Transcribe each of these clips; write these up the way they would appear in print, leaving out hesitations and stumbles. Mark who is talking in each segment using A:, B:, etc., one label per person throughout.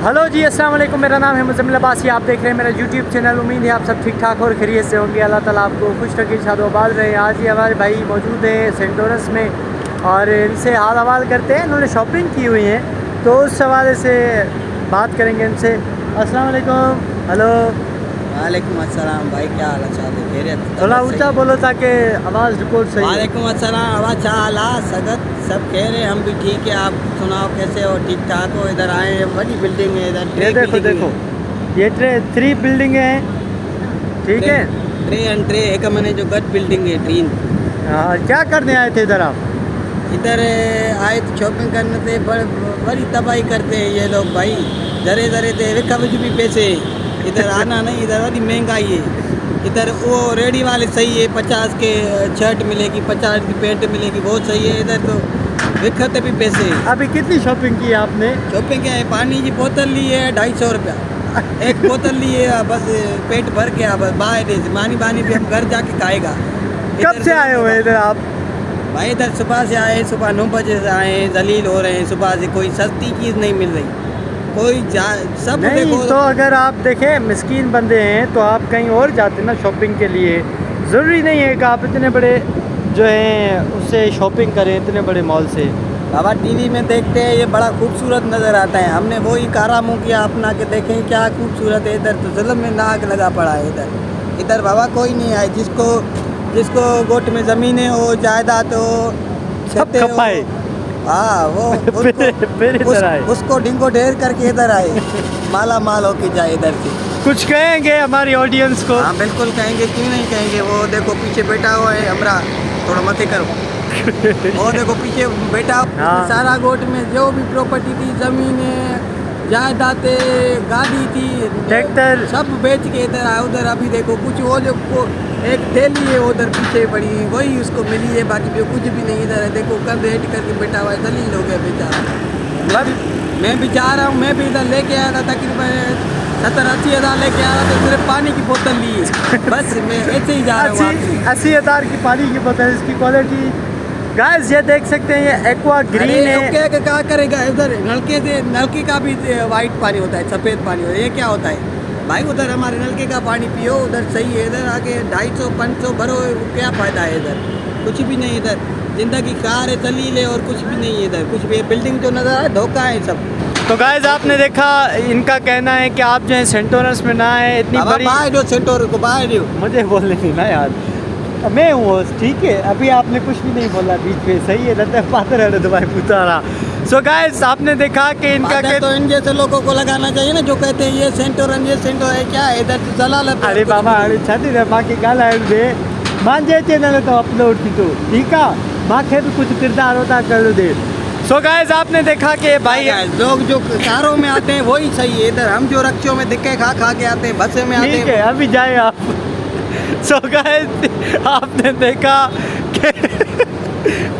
A: Hello जी, अस्सलाम वालेकुम। मेरा नाम है मुज़म्मिल अब्बासी। आप देख रहे हैं मेरा यूट्यूब चैनल। उम्मीद है आप सब ठीक ठाक और खैरियत से होंगे। अल्लाह ताला आपको खुश रखे, शादोबाद रहे। आज ही हमारे भाई मौजूद हैं सेंट लॉरेंस में और इनसे हाल हवाल करते हैं। इन्होंने शॉपिंग की हुई है तो उस हवाले से बात करेंगे इनसे। अस्सलाम वालेकुम। हेलो।
B: वालेकुम अस्सलाम भाई, क्या हाल चाल है? खैरियत?
A: थोड़ा ऊंचा बोलो ताकि आवाज़ रिकॉर्ड सही हो।
B: वालेकुम अस्सलाम। आवाज़ चाल सगत सब कह रहे हैं, हम भी ठीक है। आप सुनाओ कैसे हो? ठीक ठाक हो? इधर आए हैं, बड़ी बिल्डिंग है इधर।
A: ये देखो ये 3 बिल्डिंग है, ठीक है।
B: ट्रे एंड ट्रे एक मैंने जो गट बिल्डिंग है ट्रीन।
A: हाँ, क्या करने आए थे इधर आप?
B: इधर आए तो शॉपिंग करने थे। बड़ी तबाही करते हैं ये लोग भाई। जरे जरे थे विका भी पैसे। इधर आना नहीं, इधर बड़ी महंगाई है। इधर वो रेडी वाले सही है, 50 के शर्ट मिलेगी, 50 की पैंट मिलेगी, बहुत सही है। इधर तो विकते भी पैसे।
A: अभी कितनी शॉपिंग की आपने?
B: शॉपिंग क्या है, पानी की बोतल ली है 250 रुपया एक बोतल ली है, बस पेट भर गया। बस बाहर मानी बानी भी हम घर जाके खाएगा।
A: कब से आए हुए इधर आप?
B: भाई इधर सुबह से आए, सुबह 9 बजे से आए। जलील हो रहे हैं सुबह से, कोई सस्ती चीज़ नहीं मिल रही। कोई सब
A: नहीं
B: देखो
A: तो अगर आप देखें मिस्कीन बंदे हैं तो आप कहीं और जाते ना शॉपिंग के लिए। ज़रूरी नहीं है कि आप इतने बड़े जो हैं उससे शॉपिंग करें, इतने बड़े मॉल से।
B: बाबा टीवी में देखते हैं ये बड़ा खूबसूरत नज़र आता है, हमने वही कारा मुँह किया अपना के देखें क्या खूबसूरत है। इधर तो जुल्म में नाक लगा पड़ा है। इधर बाबा कोई नहीं आए। जिसको गोट में ज़मीन है वो जायदाद हो
A: सब खपाए।
B: हाँ वो
A: फिर इधर आए।
B: उसको ढिंगो ढेर करके इधर आए, माला माल होके जाए इधर से।
A: कुछ कहेंगे हमारी ऑडियंस को?
B: हाँ बिल्कुल कहेंगे, क्यों नहीं कहेंगे। वो देखो पीछे बैठा हुआ है हमरा, थोड़ा मत करो। वो देखो पीछे बैठा हुआ।
A: हाँ।
B: सारा गोट में जो भी प्रॉपर्टी थी, ज़मीनें, जायदादें, गाड़ी थी,
A: ट्रैक्टर,
B: सब बेच के इधर आया। उधर अभी देखो कुछ वो जो एक थैली है उधर पीछे पड़ी है, वही उसको मिली है, बाकी भी कुछ भी नहीं इधर है। देखो कब वेट करके बैठा हुआ है, दलील हो गया बेचारा। मैं भी जा रहा हूँ, मैं भी इधर लेके आया था तकरीबन 70-80 हज़ार लेके आया था, तो सिर्फ पानी की बोतल ली है। बस मैं ऐसे ही जा रहा हूँ।
A: 80 हज़ार की पानी की बोतल। इसकी क्वालिटी गाइस ये देख सकते हैं, ये एक्वा ग्रीन है।
B: क्या करेगा इधर नलके का भी वाइट पानी होता है, सफ़ेद पानी होता है। ये क्या होता है भाई? उधर हमारे नलके का पानी पियो, उधर सही है। इधर आके 250-500 भरो, क्या फ़ायदा है? इधर कुछ भी नहीं। इधर ज़िंदगी कार है, दलील है, और कुछ भी नहीं है। इधर कुछ भी बिल्डिंग जो नज़र है धोखा है सब।
A: तो गाइस आपने देखा, इनका कहना है कि आप जो है सेंट लॉरेंस में ना आए। इतनी बड़ी
B: बाहर सेंट लॉरेंस को बाहर
A: मुझे बोलने नहीं ना यार, मैं हूँ ठीक है। अभी आपने कुछ भी नहीं बोला बीच में, सही है। रहता है पातर है तुम्हारे पुतारा। सो गाइस आपने देखा कि इनका
B: तो इन जैसे लोगों को लगाना चाहिए ना, जो कहते हैं ये सेंट लॉरेंस, ये सेंट लॉरेंस। क्या है इधर तो जलाल।
A: अरे बाबा, अरे छाती रे माँ की गाल है दे मान जाए चैनल तो अपलोड की तो ठीक है। माँ के भी कुछ किरदार होता कर दे। सो गाइस आपने देखा कि भाई
B: लोग जो कारों में आते हैं वही सही है। इधर हम जो रक्षों में दिक्के खा के आते हैं, बसें में आते हैं।
A: ठीक है, अभी जाए आप। सो गाइस आपने देखा कि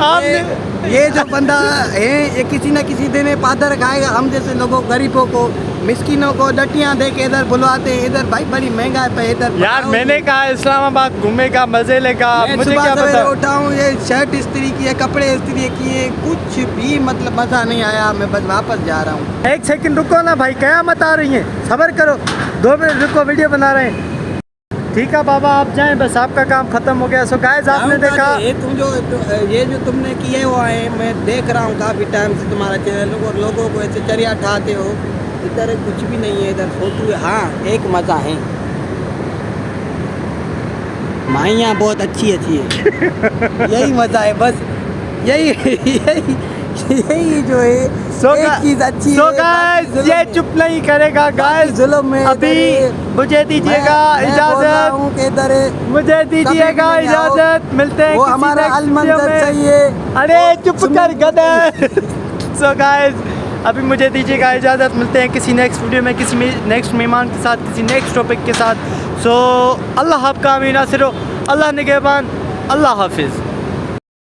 A: आपने
B: ये जो बंदा है ये किसी न किसी दिन पादर खाएगा। हम जैसे लोगों, गरीबों को, मिस्किनों को डटियाँ दे के इधर बुलवाते हैं। इधर भाई बड़ी महंगा है इधर।
A: यार मैंने कहा इस्लामाबाद घूमेगा, मजे लेगा, मुझे क्या पता।
B: उठाऊँ ये शर्ट इस्त्री की है, कपड़े इस्त्री किए, कुछ भी मतलब मज़ा नहीं आया। मैं बस वापस जा रहा हूँ।
A: 1 सेकंड रुको ना भाई, क्या मत आ रही है, सब्र करो। 2 मिनट रुको, वीडियो बना रहे हैं। ठीक है बाबा, आप जाएं, बस आपका काम खत्म हो गया। सो गाइस आपने देखा
B: ये जो तुमने किए हुआ है, मैं देख रहा हूँ काफ़ी टाइम से तुम्हारा चैनल, और लोगों को ऐसे चरिया ठाते हो। इधर कुछ भी नहीं है, इधर फोटो है। हाँ एक मज़ा है, माइयाँ बहुत अच्छी है। यही मज़ा है बस, यही जो है एक चीज़ अच्छी है।
A: गाइस ये चुप नहीं करेगा गाइस,
B: जुल्म में
A: अभी मुझे दीजिएगा इजाज़त, मुझे दीजिएगा इजाज़त। मिलते हैं
B: वो हमारा अलमंजर चाहिए।
A: अरे चुप कर गधे। सो गाइस अभी मुझे दीजिएगा इजाज़त। मिलते हैं किसी नेक्स्ट वीडियो में, किसी नेक्स्ट मेहमान के साथ, किसी नेक्स्ट टॉपिक के साथ। सो अल्लाह आपका अमीन नासिर, अल्लाह निगहबान, अल्लाह हाफिज़।